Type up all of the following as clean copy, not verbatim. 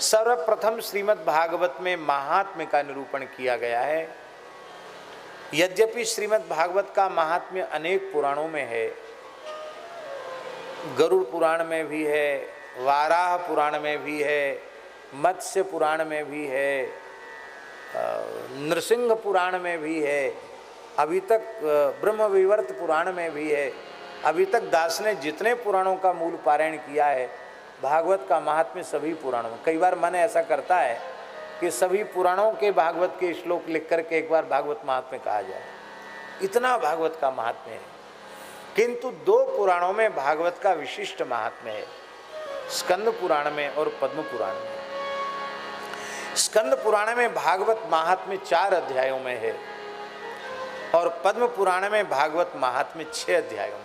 सर्वप्रथम श्रीमद् भागवत में महात्म्य का निरूपण किया गया है। यद्यपि श्रीमद् भागवत का महात्म्य अनेक पुराणों में है, गरुड़ पुराण में भी है, वाराह पुराण में भी है, मत्स्य पुराण में भी है, नृसिंह पुराण में भी है, अभी तक ब्रह्मविवर्त पुराण में भी है। अभी तक दास ने जितने पुराणों का मूल पारायण किया है, भागवत का महात्म्य सभी पुराणों में। कई बार मन ऐसा करता है कि सभी पुराणों के भागवत के श्लोक लिख करके एक बार भागवत महात्म्य कहा जाए, इतना भागवत का महात्म्य है। किंतु दो पुराणों में भागवत का विशिष्ट महात्म्य है, स्कंद पुराण में और पद्म पुराण में। स्कंद पुराण में भागवत महात्म्य 4 अध्यायों में है और पद्म पुराण में भागवत महात्म्य 6 अध्यायों में है।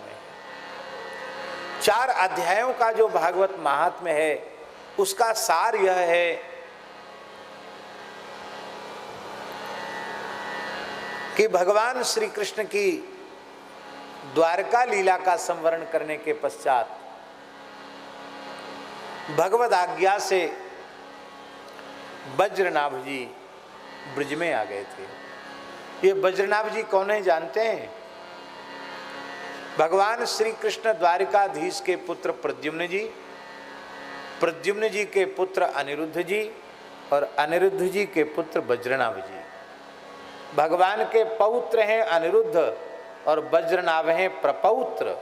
4 अध्यायों का जो भागवत महात्म्य है उसका सार यह है कि भगवान श्री कृष्ण की द्वारका लीला का संवरण करने के पश्चात भगवद आज्ञा से वज्रनाभ जी ब्रज में आ गए थे। ये वज्रनाभ जी कौन है जानते हैं? भगवान श्री कृष्ण द्वारिकाधीश के पुत्र प्रद्युम्न जी, प्रद्युम्न जी के पुत्र अनिरुद्ध जी और अनिरुद्ध जी के पुत्र वज्रनाभ जी। भगवान के पौत्र हैं अनिरुद्ध और वज्रनाभ हैं प्रपौत्र।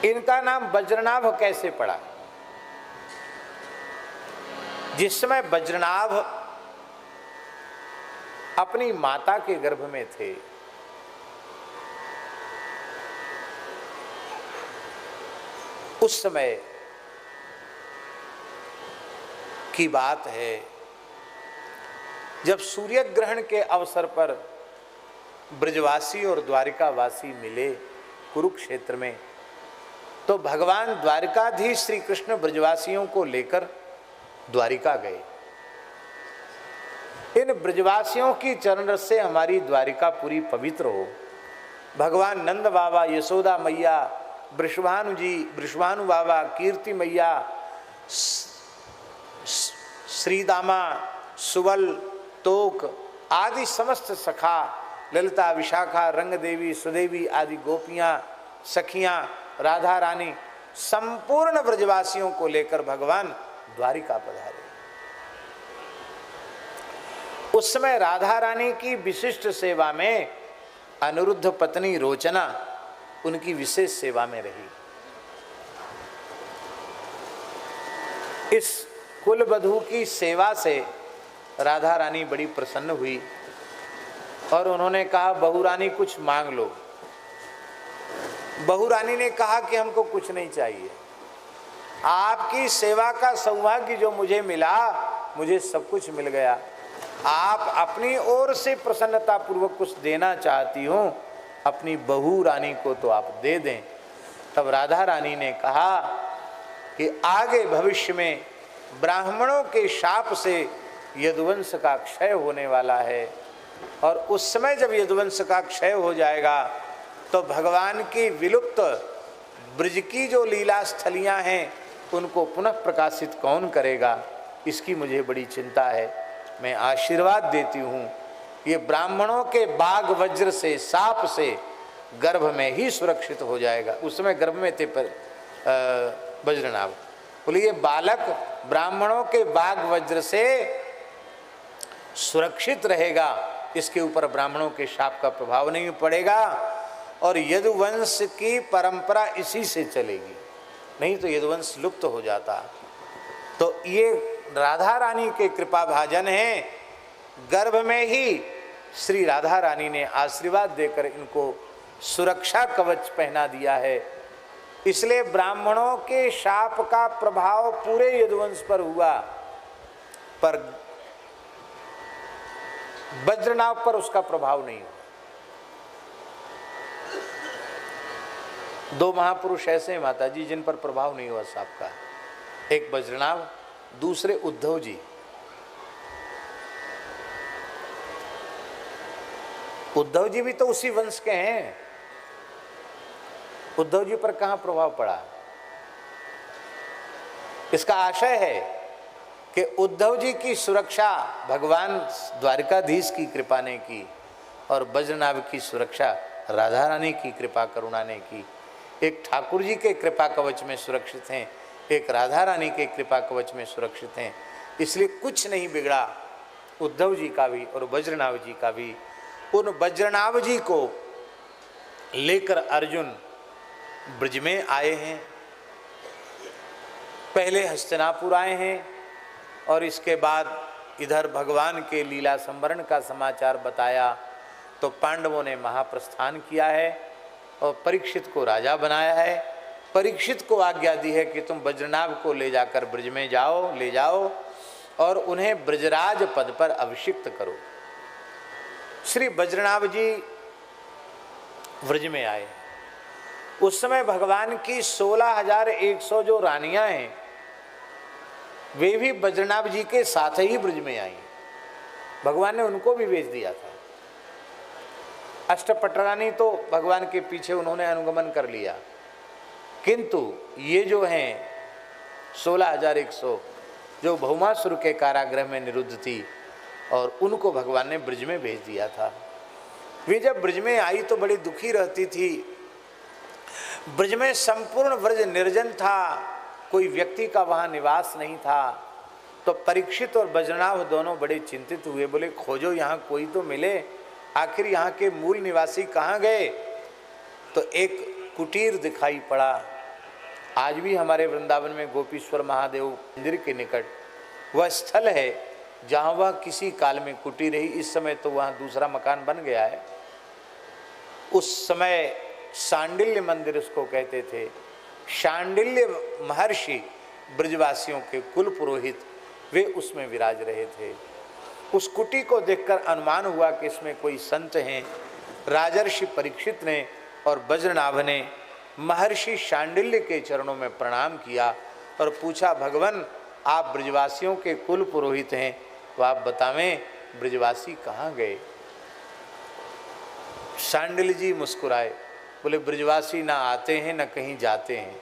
इनका नाम वज्रनाभ कैसे पड़ा? जिस समय वज्रनाभ अपनी माता के गर्भ में थे, उस समय की बात है जब सूर्य ग्रहण के अवसर पर ब्रजवासी और द्वारिकावासी मिले कुरुक्षेत्र में, तो भगवान द्वारिकाधीश श्री कृष्ण ब्रजवासियों को लेकर द्वारिका गए। इन ब्रजवासियों की चरण रस से हमारी द्वारिका पूरी पवित्र हो। भगवान नंद बाबा, यशोदा मैया, वृषभानु जी, वृषभानु बाबा, कीर्ति मैया, श्रीदामा, सुबल, तोक आदि समस्त सखा, ललिता, विशाखा, रंग देवी, सुदेवी आदि गोपियां, सखियां, राधा रानी, संपूर्ण ब्रजवासियों को लेकर भगवान द्वारिका पधारे। उस समय राधा रानी की विशिष्ट सेवा में अनिरुद्ध पत्नी रोचना उनकी विशेष सेवा में रही। इस कुलवधू की सेवा से राधा रानी बड़ी प्रसन्न हुई और उन्होंने कहा, बहू रानी कुछ मांग लो। बहू रानी ने कहा कि हमको कुछ नहीं चाहिए, आपकी सेवा का सौभाग्य जो मुझे मिला, मुझे सब कुछ मिल गया। आप अपनी ओर से प्रसन्नता पूर्वक कुछ देना चाहती हो, अपनी बहू रानी को तो आप दे दें। तब राधा रानी ने कहा कि आगे भविष्य में ब्राह्मणों के शाप से यदुवंश का क्षय होने वाला है और उस समय जब यदुवंश का क्षय हो जाएगा तो भगवान की विलुप्त ब्रज की जो लीला स्थलियाँ हैं उनको पुनः प्रकाशित कौन करेगा, इसकी मुझे बड़ी चिंता है। मैं आशीर्वाद देती हूँ, ये ब्राह्मणों के बाग वज्र से, साप से गर्भ में ही सुरक्षित हो जाएगा। उस समय गर्भ में थे पर वज्रनाभ। बोलिए, बालक ब्राह्मणों के बाग वज्र से सुरक्षित रहेगा, इसके ऊपर ब्राह्मणों के शाप का प्रभाव नहीं पड़ेगा और यदुवंश की परंपरा इसी से चलेगी, नहीं तो यदुवंश लुप्त हो जाता। तो ये राधा रानी के कृपा भाजन हैं। गर्भ में ही श्री राधा रानी ने आशीर्वाद देकर इनको सुरक्षा कवच पहना दिया है। इसलिए ब्राह्मणों के शाप का प्रभाव पूरे यदुवंश पर हुआ, पर वज्रनाभ पर उसका प्रभाव नहीं हुआ। 2 महापुरुष ऐसे हैं माता जी जिन पर प्रभाव नहीं हुआ साप का, एक वज्रनाभ, दूसरे उद्धव जी। उद्धव जी भी तो उसी वंश के हैं, उद्धव जी पर कहाँ प्रभाव पड़ा? इसका आशय है कि उद्धव जी की सुरक्षा भगवान द्वारिकाधीश की कृपा ने की और वज्रनाभ की सुरक्षा राधा रानी की कृपा करुणा ने की। एक ठाकुर जी के कृपा कवच में सुरक्षित हैं, एक राधा रानी के कृपा कवच में सुरक्षित हैं, इसलिए कुछ नहीं बिगड़ा उद्धव जी का भी और वज्रनाभ जी का भी। उन वज्रनाभ जी को लेकर अर्जुन ब्रज में आए हैं, पहले हस्तिनापुर आए हैं और इसके बाद इधर भगवान के लीला संवरण का समाचार बताया तो पांडवों ने महाप्रस्थान किया है और परीक्षित को राजा बनाया है। परीक्षित को आज्ञा दी है कि तुम वज्रनाभ को ले जाकर ब्रज में ले जाओ और उन्हें ब्रजराज पद पर अभिषिक्त करो। श्री वज्रनाभ जी ब्रज में आए। उस समय भगवान की 16,100 जो रानियां हैं वे भी वज्रनाभ जी के साथ ही ब्रज में आई। भगवान ने उनको भी भेज दिया था। अष्टपटरानी तो भगवान के पीछे उन्होंने अनुगमन कर लिया, किंतु ये जो हैं 16,100 जो भौमासुर के कारागृह में निरुद्ध थी और उनको भगवान ने ब्रज में भेज दिया था। वे जब ब्रज में आई तो बड़ी दुखी रहती थी। ब्रज में संपूर्ण ब्रज निर्जन था, कोई व्यक्ति का वहाँ निवास नहीं था। तो परीक्षित और वज्रनाभ दोनों बड़े चिंतित हुए, बोले खोजो यहाँ कोई तो मिले, आखिर यहाँ के मूल निवासी कहाँ गए। तो एक कुटीर दिखाई पड़ा। आज भी हमारे वृंदावन में गोपीश्वर महादेव मंदिर के निकट वह स्थल है जहाँ वह किसी काल में कुटीर रही। इस समय तो वहाँ दूसरा मकान बन गया है। उस समय शांडिल्य मंदिर उसको कहते थे। शांडिल्य महर्षि ब्रजवासियों के कुल पुरोहित वे उसमें विराज रहे थे। उस कुटी को देखकर अनुमान हुआ कि इसमें कोई संत हैं। राजर्षि परीक्षित ने और वज्रनाभ ने महर्षि शांडिल्य के चरणों में प्रणाम किया और पूछा, भगवान आप ब्रजवासियों के कुल पुरोहित हैं तो आप बतावें ब्रजवासी कहाँ गए। शांडिल्य जी मुस्कुराए, बोले ब्रजवासी ना आते हैं न कहीं जाते हैं,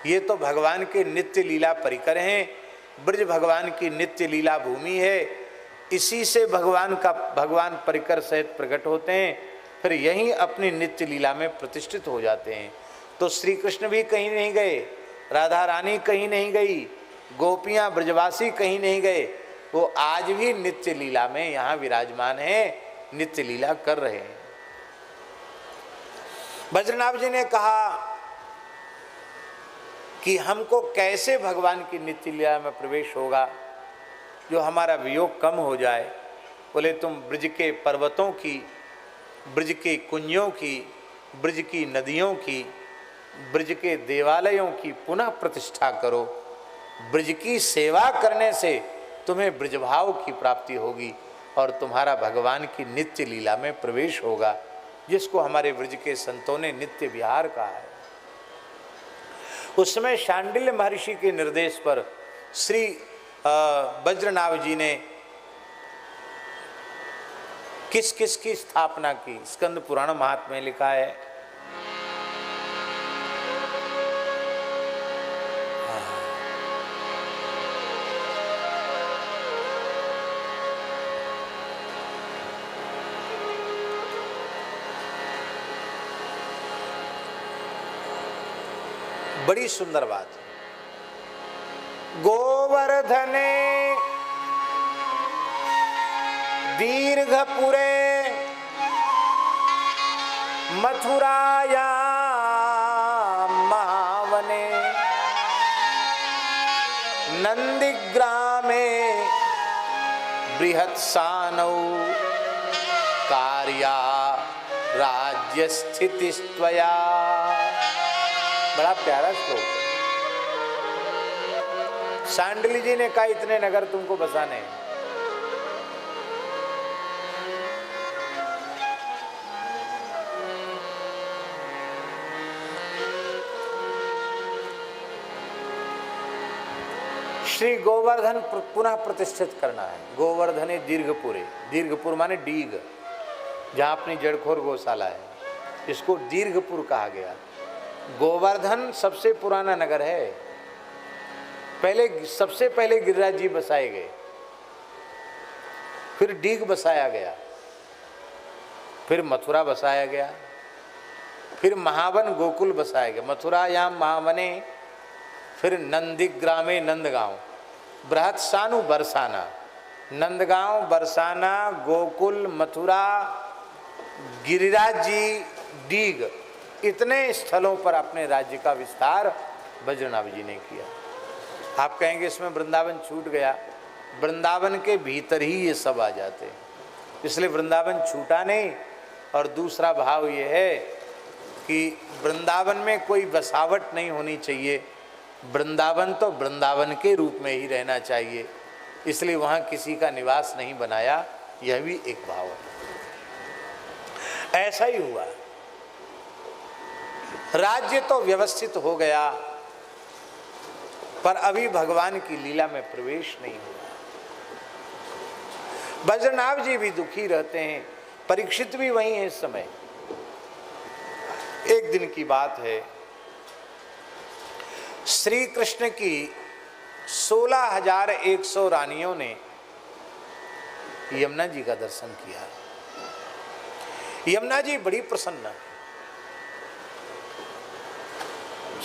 ये तो भगवान के नित्य लीला परिकर हैं। ब्रज भगवान की नित्य लीला भूमि है, इसी से भगवान परिकर सहित प्रकट होते हैं, फिर यहीं अपनी नित्य लीला में प्रतिष्ठित हो जाते हैं। तो श्री कृष्ण भी कहीं नहीं गए, राधा रानी कहीं नहीं गई, गोपियाँ ब्रजवासी कहीं नहीं गए, वो आज भी नित्य लीला में यहाँ विराजमान हैं, नित्य लीला कर रहे हैं। वज्रनाभ जी ने कहा कि हमको कैसे भगवान की नित्य लीला में प्रवेश होगा जो हमारा वियोग कम हो जाए। बोले तुम ब्रज के पर्वतों की, ब्रज के कुंजों की, ब्रज की नदियों की, ब्रज के देवालयों की पुनः प्रतिष्ठा करो। ब्रज की सेवा करने से तुम्हें ब्रजभाव की प्राप्ति होगी और तुम्हारा भगवान की नित्य लीला में प्रवेश होगा, जिसको हमारे ब्रज के संतों ने नित्य विहार कहा है। उस समय शांडिल्य महर्षि के निर्देश पर श्री वज्रनाभ जी ने किस किस की स्थापना की, स्कंद पुराण महात्म्य में लिखा है। बड़ी सुंदर बात। गोवर्धने दीर्घपुरे मथुराया महावने नंदिग्रामे बृहत्सानौ कार्या राज्य स्थितिस्त्वया। बड़ा प्यारा श्लोक। शांडिल्य जी ने कहा इतने नगर तुमको बसाने हैं। श्री गोवर्धन पुनः प्रतिष्ठित करना है। गोवर्धने दीर्घपुरे, दीर्घपुर माने डीग, जहां अपनी जड़खोर गौशाला है, इसको दीर्घपुर कहा गया। गोवर्धन सबसे पुराना नगर है। पहले सबसे पहले गिरिराज जी बसाए गए, फिर डीग बसाया गया, फिर मथुरा बसाया गया, फिर महावन गोकुल बसाया गया। मथुरायाम महावने, फिर नंदिग्रामे नंदगांव, बृहत सानु बरसाना, नंदगांव, बरसाना, गोकुल, मथुरा, गिरिराज जी, डीग, इतने स्थलों पर अपने राज्य का विस्तार वज्रनाभ जी ने किया। आप कहेंगे इसमें वृंदावन छूट गया, वृंदावन के भीतर ही ये सब आ जाते हैं, इसलिए वृंदावन छूटा नहीं। और दूसरा भाव ये है कि वृंदावन में कोई बसावट नहीं होनी चाहिए, वृंदावन तो वृंदावन के रूप में ही रहना चाहिए, इसलिए वहाँ किसी का निवास नहीं बनाया, यह भी एक भाव है। ऐसा ही हुआ, राज्य तो व्यवस्थित हो गया, पर अभी भगवान की लीला में प्रवेश नहीं हुआ। वज्रनाभ जी भी दुखी रहते हैं, परीक्षित भी वही है इस समय। एक दिन की बात है, श्री कृष्ण की 16,100 रानियों ने यमुना जी का दर्शन किया। यमुना जी बड़ी प्रसन्न,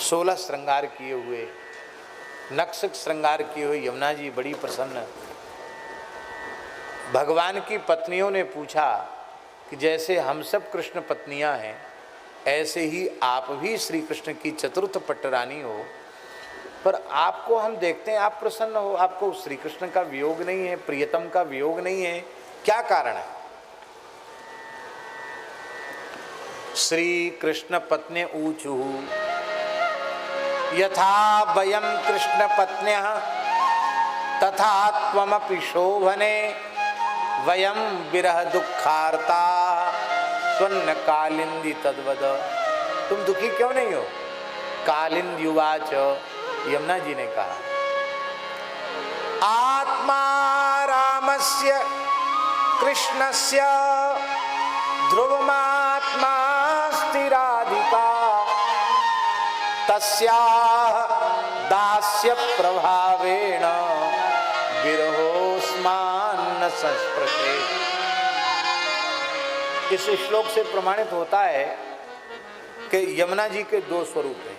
16 श्रृंगार किए हुए, नक्श श्रृंगार किए हुए यमुना जी बड़ी प्रसन्न। भगवान की पत्नियों ने पूछा कि जैसे हम सब कृष्ण पत्नियां हैं, ऐसे ही आप भी श्री कृष्ण की चतुर्थ पट्टरानी हो, पर आपको हम देखते हैं आप प्रसन्न हो, आपको श्री कृष्ण का वियोग नहीं है, प्रियतम का वियोग नहीं है, क्या कारण है? श्री कृष्ण पत्नी ऊचु यथा वयं कृष्ण पत्न्यः तथा त्वमपि शोभने वयं विरह दुखार्ता त्वन्न कालिंदी तद्वद। तुम दुखी क्यों नहीं हो? कालिंदी उवाच, यमुना जी ने कहा, आत्मा रामस्य कृष्णस्य ध्रुवमात्मास्ति राधिका तस्याः दास्य प्रभावेण विरहोस्मान्न संस्पृशे। इस श्लोक से प्रमाणित होता है कि यमुना जी के दो स्वरूप हैं।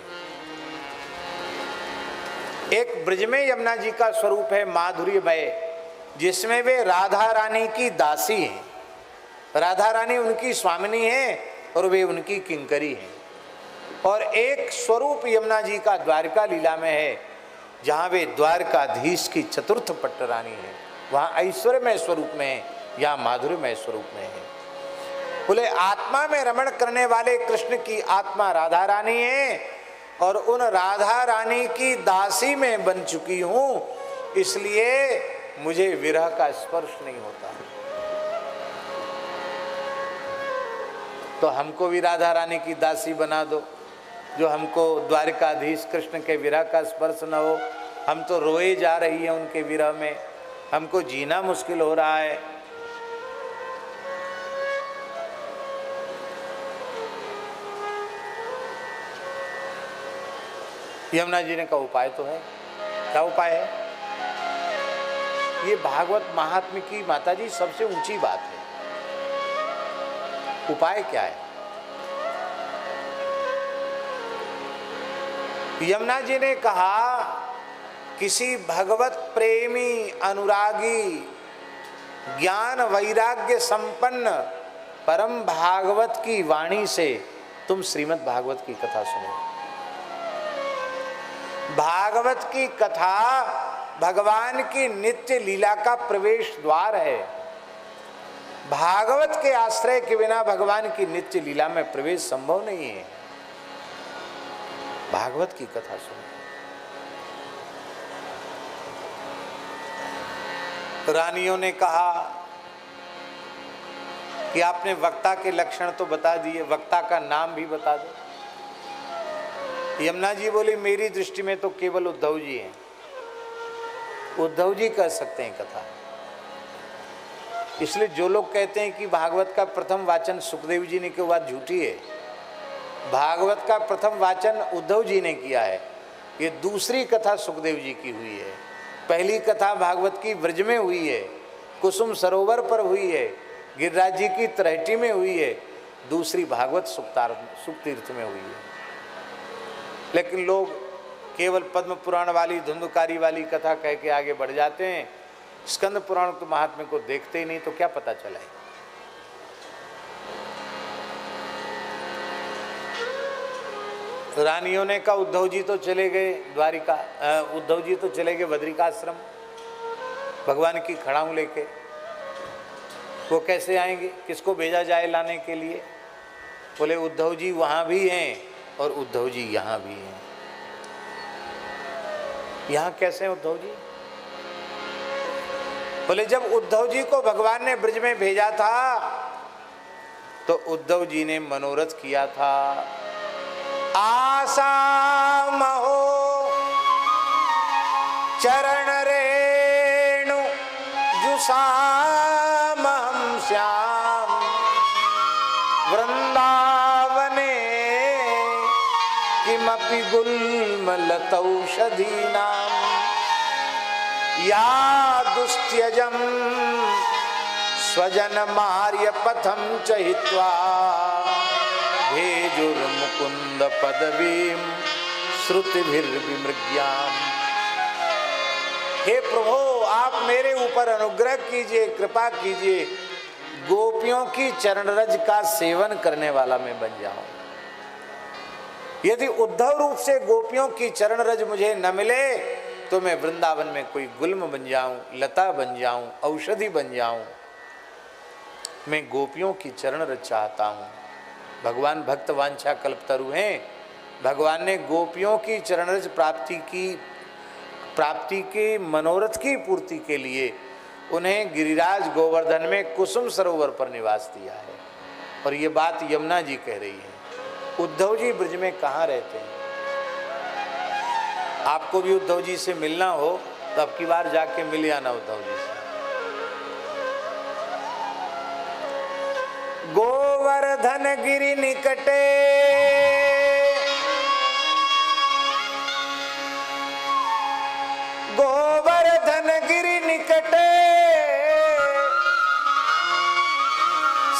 एक ब्रज में यमुना जी का स्वरूप है माधुर्यमय, जिसमें वे राधा रानी की दासी हैं, राधा रानी उनकी स्वामिनी है और वे उनकी किंकरी हैं। और एक स्वरूप यमुना जी का द्वारका लीला में है, जहाँ वे द्वारकाधीश की चतुर्थ पट्टरानी है, वहाँ ऐश्वर्यमय स्वरूप में है या माधुर्यमय स्वरूप में है। बोले आत्मा में रमण करने वाले कृष्ण की आत्मा राधा रानी है और उन राधा रानी की दासी में बन चुकी हूँ, इसलिए मुझे विरह का स्पर्श नहीं होता। तो हमको भी राधा रानी की दासी बना दो, जो हमको द्वारकाधीश कृष्ण के विरह का स्पर्श न हो। हम तो रोए जा रही हैं उनके विरह में, हमको जीना मुश्किल हो रहा है। यमुना जी ने कहा उपाय तो है। क्या उपाय है? ये भागवत महात्म्य की माता जी सबसे ऊंची बात है। उपाय क्या है? यमुना जी ने कहा किसी भगवत प्रेमी अनुरागी ज्ञान वैराग्य संपन्न परम भागवत की वाणी से तुम श्रीमद् भागवत की कथा सुनो। भागवत की कथा भगवान की नित्य लीला का प्रवेश द्वार है। भागवत के आश्रय के बिना भगवान की नित्य लीला में प्रवेश संभव नहीं है। भागवत की कथा सुनो। रानियों ने कहा कि आपने वक्ता के लक्षण तो बता दिए, वक्ता का नाम भी बता दो। यमुना जी बोली मेरी दृष्टि में तो केवल उद्धव जी हैं, उद्धव जी कह सकते हैं कथा। इसलिए जो लोग कहते हैं कि भागवत का प्रथम वाचन सुखदेव जी ने की बात झूठी है। भागवत का प्रथम वाचन उद्धव जी ने किया है ये दूसरी कथा सुखदेव जी की हुई है। पहली कथा भागवत की ब्रज में हुई है, कुसुम सरोवर पर हुई है, गिरिराज जी की तलहटी में हुई है। दूसरी भागवत सुख तीर्थ में हुई है। लेकिन लोग केवल पद्म पुराण वाली धुंधकारी वाली कथा कह के आगे बढ़ जाते हैं, स्कंद पुराण के महात्म्य को देखते ही नहीं, तो क्या पता चला है। रानियों ने कहा उद्धव जी तो चले गए द्वारिका, उद्धव जी तो चले गए बद्रिकाश्रम भगवान की खड़ाऊ लेके, वो कैसे आएंगे, किसको भेजा जाए लाने के लिए। बोले उद्धव जी वहां भी हैं और उद्धव जी यहाँ भी हैं। यहाँ कैसे हैं उद्धव जी? बोले जब उद्धव जी को भगवान ने ब्रज में भेजा था तो उद्धव जी ने मनोरथ किया था, आशा महो चरण रेणु जुषामहं श्याम वृंदावने किमपि गुल्मलतौषधीनां या दुस्त्यजं स्वजनमार्य पथं चहित्वा भेजुर्मुकुंद पदवीं श्रुतिभिर्विमृग्याम्। हे प्रभु आप मेरे ऊपर अनुग्रह कीजिए, कृपा कीजिए, गोपियों की चरण रज का सेवन करने वाला मैं बन जाऊं। यदि उद्धव रूप से गोपियों की चरण रज मुझे न मिले तो मैं वृंदावन में कोई गुल्म बन जाऊं, लता बन जाऊं, औषधि बन जाऊं। मैं गोपियों की चरण रज चाहता हूं। भगवान भक्त वांछा कल्पतरु हैं। भगवान ने गोपियों की चरण रज प्राप्ति के मनोरथ की पूर्ति के लिए उन्हें गिरिराज गोवर्धन में कुसुम सरोवर पर निवास दिया है। और ये बात यमुना जी कह रही है। उद्धव जी ब्रज में कहाँ रहते हैं? आपको भी उद्धव जी से मिलना हो तो अब की बार जाके मिल आना उद्धव जी से। गोवर्धन गिरि निकटे गोवर्धन गिरि निकटे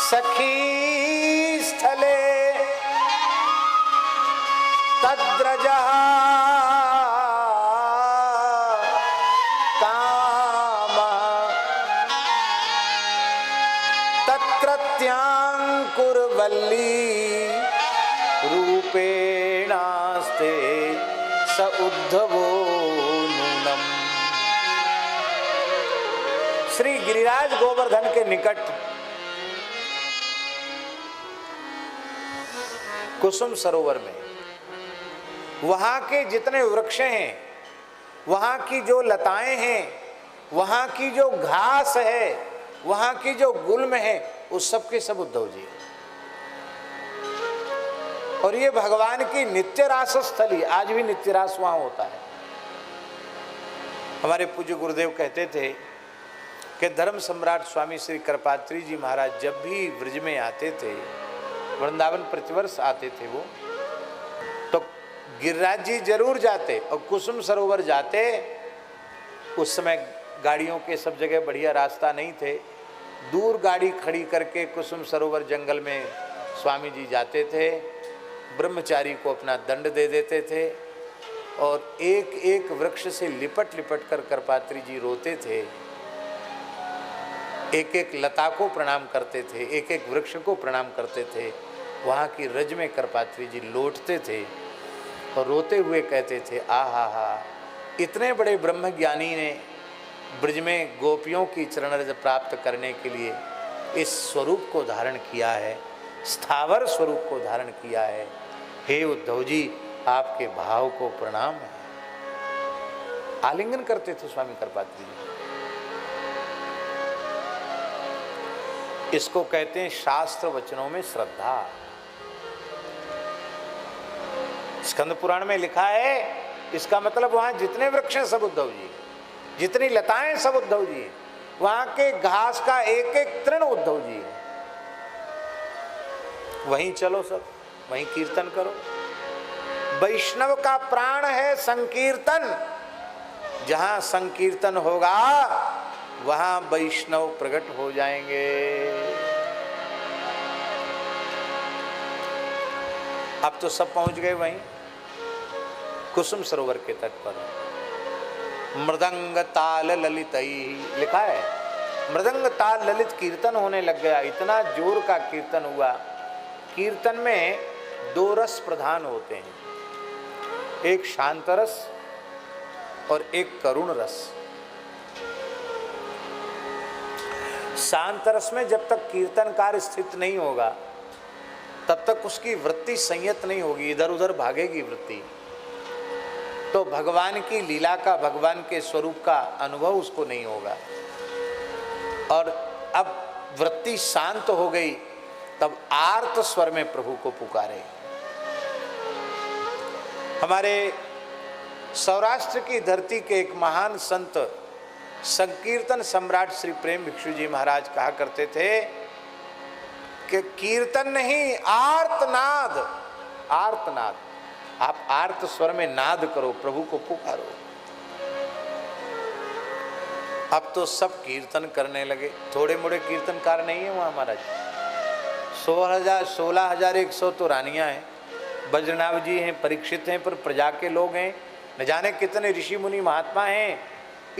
सखी स्थले तद्रजा काम तत्रत्यांकुरवल्ली रूपेणास्ते स उद्धवो नूनम। श्री गिरिराज गोवर्धन के निकट कुसुम सरोवर में वहां के जितने वृक्ष हैं, वहां की जो लताएं हैं, वहां की जो घास है, वहां की जो गुल्म है, उस सब के सब उद्धव जी। और ये भगवान की नित्य रास स्थली, आज भी नित्य रास वहां होता है। हमारे पूज्य गुरुदेव कहते थे कि धर्म सम्राट स्वामी श्री कृपात्री जी महाराज जब भी ब्रज में आते थे, वृंदावन प्रतिवर्ष आते थे वो, तो गिरिराज जी जरूर जाते और कुसुम सरोवर जाते। उस समय गाड़ियों के सब जगह बढ़िया रास्ता नहीं थे, दूर गाड़ी खड़ी करके कुसुम सरोवर जंगल में स्वामी जी जाते थे, ब्रह्मचारी को अपना दंड दे देते थे और एक एक वृक्ष से लिपट लिपट कर कृपात्री जी रोते थे, एक एक लता को प्रणाम करते थे, एक एक वृक्ष को प्रणाम करते थे। वहाँ की रज में कृपात्री जी लौटते थे और रोते हुए कहते थे, आहा, इतने बड़े ब्रह्म ज्ञानी ने ब्रज में गोपियों की चरण रज प्राप्त करने के लिए इस स्वरूप को धारण किया है, स्थावर स्वरूप को धारण किया है। हे उद्धव जी आपके भाव को प्रणाम है। आलिंगन करते थे स्वामी कृपात्री जी। इसको कहते हैं शास्त्र वचनों में श्रद्धा। स्कंद पुराण में लिखा है, इसका मतलब वहां जितने वृक्ष हैं सब उद्धव जी, जितनी लताएं सब उद्धव जी, वहां के घास का एक एक तृण उद्धव जी है। वहीं चलो सब, वहीं कीर्तन करो। वैष्णव का प्राण है संकीर्तन। जहां संकीर्तन होगा वहां वैष्णव प्रकट हो जाएंगे। अब तो सब पहुंच गए वहीं कुसुम सरोवर के तट पर। मृदंग ताल ललितई लिखा है, मृदंग ताल ललित कीर्तन होने लग गया। इतना जोर का कीर्तन हुआ। कीर्तन में दो रस प्रधान होते हैं, एक शांत रस और एक करुण रस। शांत रस में जब तक कीर्तनकार स्थित नहीं होगा तब तक उसकी वृत्ति संयत नहीं होगी, इधर उधर भागेगी वृत्ति, तो भगवान की लीला का, भगवान के स्वरूप का अनुभव उसको नहीं होगा। और अब वृत्ति शांत हो गई तब आर्त स्वर में प्रभु को पुकारे। हमारे सौराष्ट्र की धरती के एक महान संत संकीर्तन सम्राट श्री प्रेम भिक्षु जी महाराज कहा करते थे कि कीर्तन नहीं, आर्तनाद। आर्तनाद, आप आर्त स्वर में नाद करो, प्रभु को पुकारो। अब तो सब कीर्तन करने लगे, थोड़े मोड़े कीर्तनकार नहीं है वहां महाराज। 16,100 तो रानियां हैं, बज्रनाभ जी हैं, परीक्षित हैं, पर प्रजा के लोग हैं, न जाने कितने ऋषि मुनि महात्मा हैं।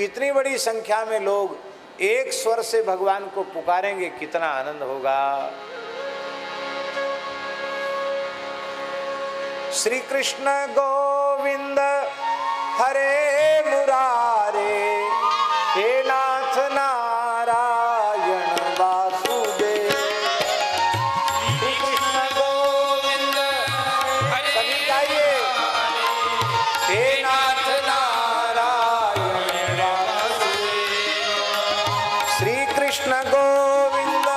इतनी बड़ी संख्या में लोग एक स्वर से भगवान को पुकारेंगे, कितना आनंद होगा। श्री कृष्ण गोविंद हरे मुरारे, हे नाथ नारायण वासुदेव। श्री कृष्ण गोविंद सभी गाइए, हे नाथ नारायण वासुदेव। श्री कृष्ण गोविंद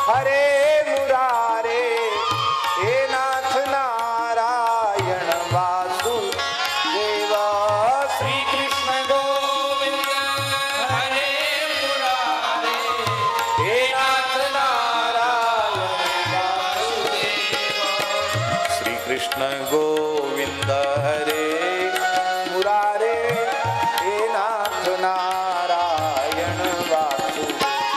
हरे मुरारे, हे नाथ नारायण वासुदेव। श्री कृष्ण गोविंद हरे मुरारे, हे नाथ नारायण वासुदेव। श्री कृष्ण गोविंद हरे मुरारे, हे नाथ नारायण वासुदेव।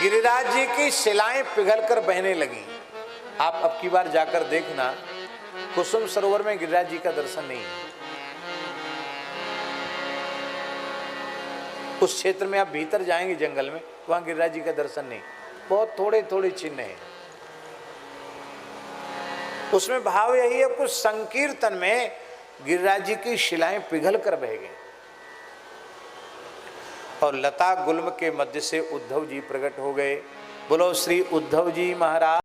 गिरिराज जी की शिलाएं पिघलकर बहने लगी। आप अब की बार जाकर देखना, कुसुम सरोवर में गिरिराज जी का दर्शन नहीं है। उस क्षेत्र में आप भीतर जाएंगे जंगल में, वहां गिरिराज जी का दर्शन नहीं, बहुत थोड़े थोड़े चिन्ह हैं। उसमें भाव यही है, कुछ संकीर्तन में गिरिराज जी की शिलाएं पिघल कर बह गई और लता गुल्म के मध्य से उद्धव जी प्रकट हो गए। बोलो श्री उद्धव जी महाराज।